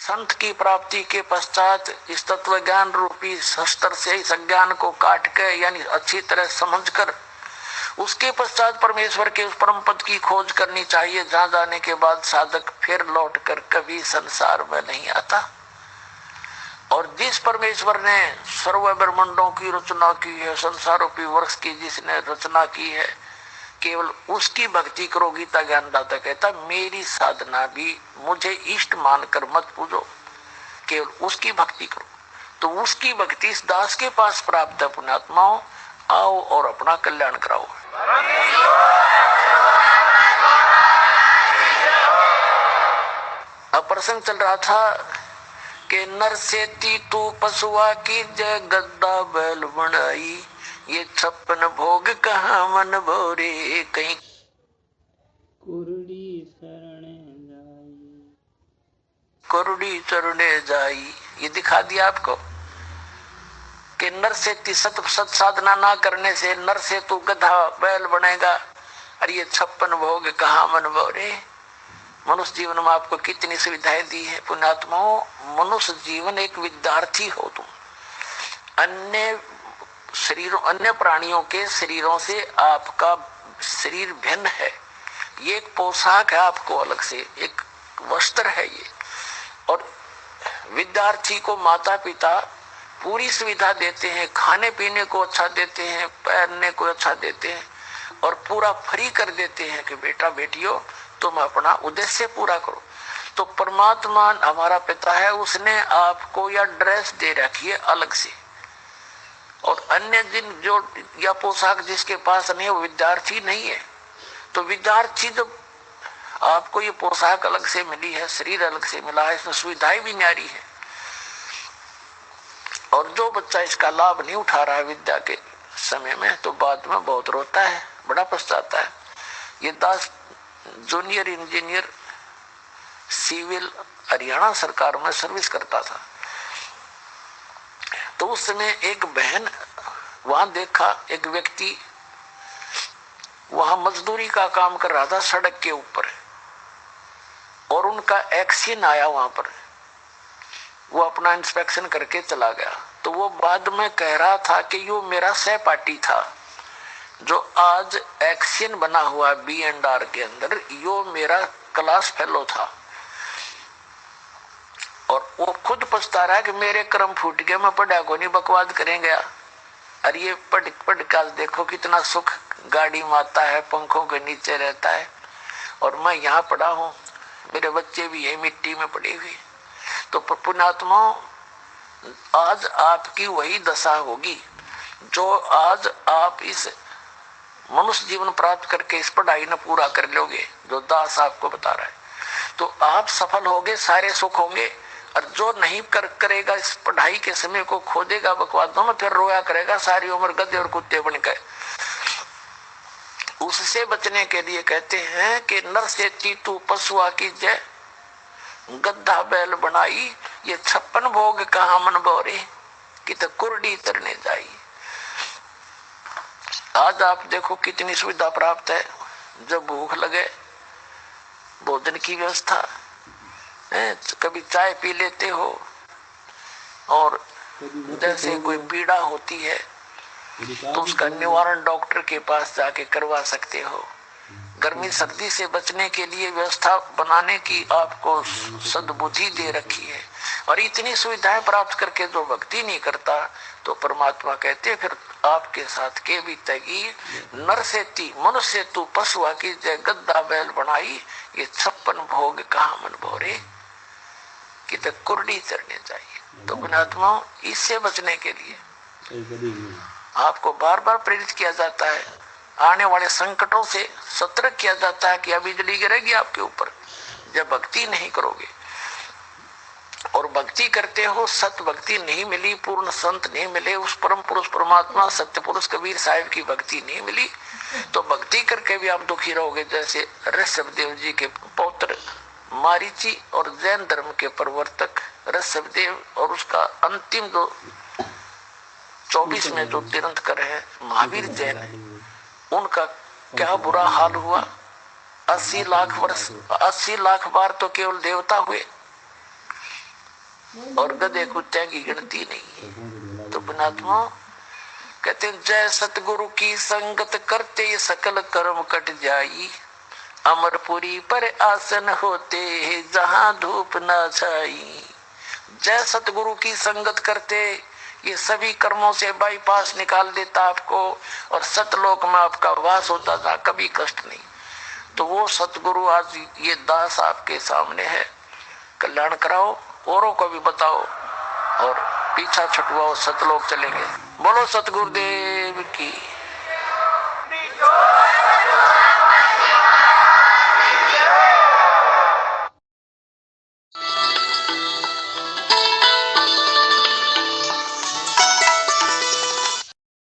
संत की प्राप्ति के पश्चात इस तत्व ज्ञान रूपी शस्त्र से इस अज्ञान को काट के यानी अच्छी तरह समझकर उसके पश्चात परमेश्वर के उस परम पद की खोज करनी चाहिए, जहां जाने के बाद साधक फिर लौटकर कभी संसार में नहीं आता। और जिस परमेश्वर ने सर्व ब्रह्मांडों की रचना की है, संसार रूपी वृक्ष की जिसने रचना की है, केवल उसकी भक्ति करो। गीता ज्ञानदाता कहता मेरी साधना भी मुझे इष्ट मानकर मत पूजो, केवल उसकी भक्ति करो। तो उसकी भक्ति इस दास के पास प्राप्त है। पुण्यात्माओं, आओ और अपना कल्याण कराओ। अब प्रसंग चल रहा था कि नर से तू पशुआ की जय गद्दा बैल बनाई, ये 56 भोग कहाँ मन भोरे, कहीं कुरुड़ी चरणे जाई। ये दिखा दिया आपको कि नर से सत साधना ना करने से नर से तू गधा बैल बनेगा, और ये 56 भोग कहाँ मन भोरे। मनुष्य जीवन में आपको कितनी सुविधाएं दी है पुण्यात्माओं। मनुष्य जीवन एक विद्यार्थी हो तुम। अन्य शरीरों, अन्य प्राणियों के शरीरों से आपका शरीर भिन्न है। ये एक पोशाक है आपको अलग से, एक वस्त्र है ये। और विद्यार्थी को माता पिता पूरी सुविधा देते हैं, खाने पीने को अच्छा देते हैं, पहनने को अच्छा देते हैं, और पूरा फ्री कर देते हैं कि बेटा बेटियों तुम अपना उद्देश्य पूरा करो। तो परमात्मा हमारा पिता है, उसने आपको या ड्रेस दे रखी है अलग से, और अन्य जिन जो या पोशाक जिसके पास नहीं है वो विद्यार्थी नहीं है। तो विद्यार्थी जब आपको ये पोशाक अलग से मिली है, शरीर अलग से मिला है, इसमें सुविधाएं भी न्यारी है, और जो बच्चा इसका लाभ नहीं उठा रहा है विद्या के समय में, तो बाद में बहुत रोता है, बड़ा पछताता है। ये दास जूनियर इंजीनियर सिविल हरियाणा सरकार में सर्विस करता था। तो उस समय एक बहन वहां देखा, एक व्यक्ति वहां मजदूरी का काम कर रहा था सड़क के ऊपर, और उनका एक्सीडेंट आया वहां पर। वो अपना इंस्पेक्शन करके चला गया। तो वो बाद में कह रहा था कि यो मेरा सहपाठी था जो आज एक्सीडेंट बना हुआ B&R के अंदर, यो मेरा क्लास फेलो था। और वो खुद पछता रहा है कि मेरे कर्म फूट गए, मैं पढ़ा को नहीं, बकवाद करेंगे। अरे ये पढ़ काल देखो कितना सुख गाड़ी में आता है, पंखों के नीचे रहता है, और मैं यहाँ पड़ा हूँ, मेरे बच्चे भी यही मिट्टी में पड़े हुए। तो पुण्यात्मा आज आपकी वही दशा होगी जो आज आप इस मनुष्य जीवन प्राप्त करके इस पढ़ाई न पूरा कर लोगे, जो दास आपको बता रहा है, तो आप सफल होगे, सारे सुख होंगे। और जो नहीं करेगा इस पढ़ाई के समय को खोदेगा बकवादों में, फिर रोया करेगा सारी उम्र गधे और कुत्ते बन गए। उससे बचने के लिए कहते हैं कि नर से तू पशुआ की जय गद्दा बैल बनाई, ये 56 भोग कहाँ मन बोरे, कि तो कुर्डी तरने जाई। आज आप देखो कितनी सुविधा प्राप्त है। जब भूख लगे भोजन की व्यवस्था है, कभी चाय पी लेते हो, और जैसे कोई पीड़ा होती है तो उसका निवारण डॉक्टर के पास जाके करवा सकते हो। गर्मी सर्दी से बचने के लिए व्यवस्था बनाने की आपको सद्बुद्धि दे रखी है, और इतनी सुविधाएं प्राप्त करके जो भक्ति नहीं करता, तो परमात्मा कहते फिर आपके साथ के भी तगी नर से ती मनुष्य तू पशुआ की जय गद्दा बैल बनाई, ये 56 भोग कहाँ मन भोरे, कि तक कुर्डी चढ़ने चाहिए। तो पुण्यात्मा इससे बचने के लिए आपको बार बार प्रेरित किया जाता है, आने वाले संकटों से सतर्क किया जाता है कि अब बिजली गिरेगी आपके ऊपर जब भक्ति नहीं करोगे। और भक्ति करते हो, सत्य भक्ति नहीं मिली, पूर्ण संत नहीं मिले, उस परम पुरुष परमात्मा सत्य पुरुष कबीर साहिब की भक्ति नहीं मिली, तो भक्ति करके भी आप दुखी रहोगे। जैसे ऋषभदेव जी के पौत्र मारीची और जैन धर्म के प्रवर्तक ऋषभदेव, और उसका अंतिम जो 24 में जो तीर्थंकर है महावीर जैन है, उनका क्या बुरा हाल हुआ। 80 लाख वर्ष 80 लाख बार तो केवल देवता हुए, और गधे कुत्ते की गिनती नहीं है। तो पुणात्मा कहते हैं जय सतगुरु की संगत करते ये सकल कर्म कट जाई, अमरपुरी पर आसन होते जहां धूप न छाई। जय सतगुरु की संगत करते ये सभी कर्मों से बाईपास निकाल देता आपको, और सतलोक में आपका वास होता था, कभी कष्ट नहीं। तो वो सतगुरु आज ये दास आपके सामने है, कल्याण कराओ, औरों को भी बताओ और पीछा छुटवाओ, सतलोक चलेंगे। बोलो सतगुरुदेव की।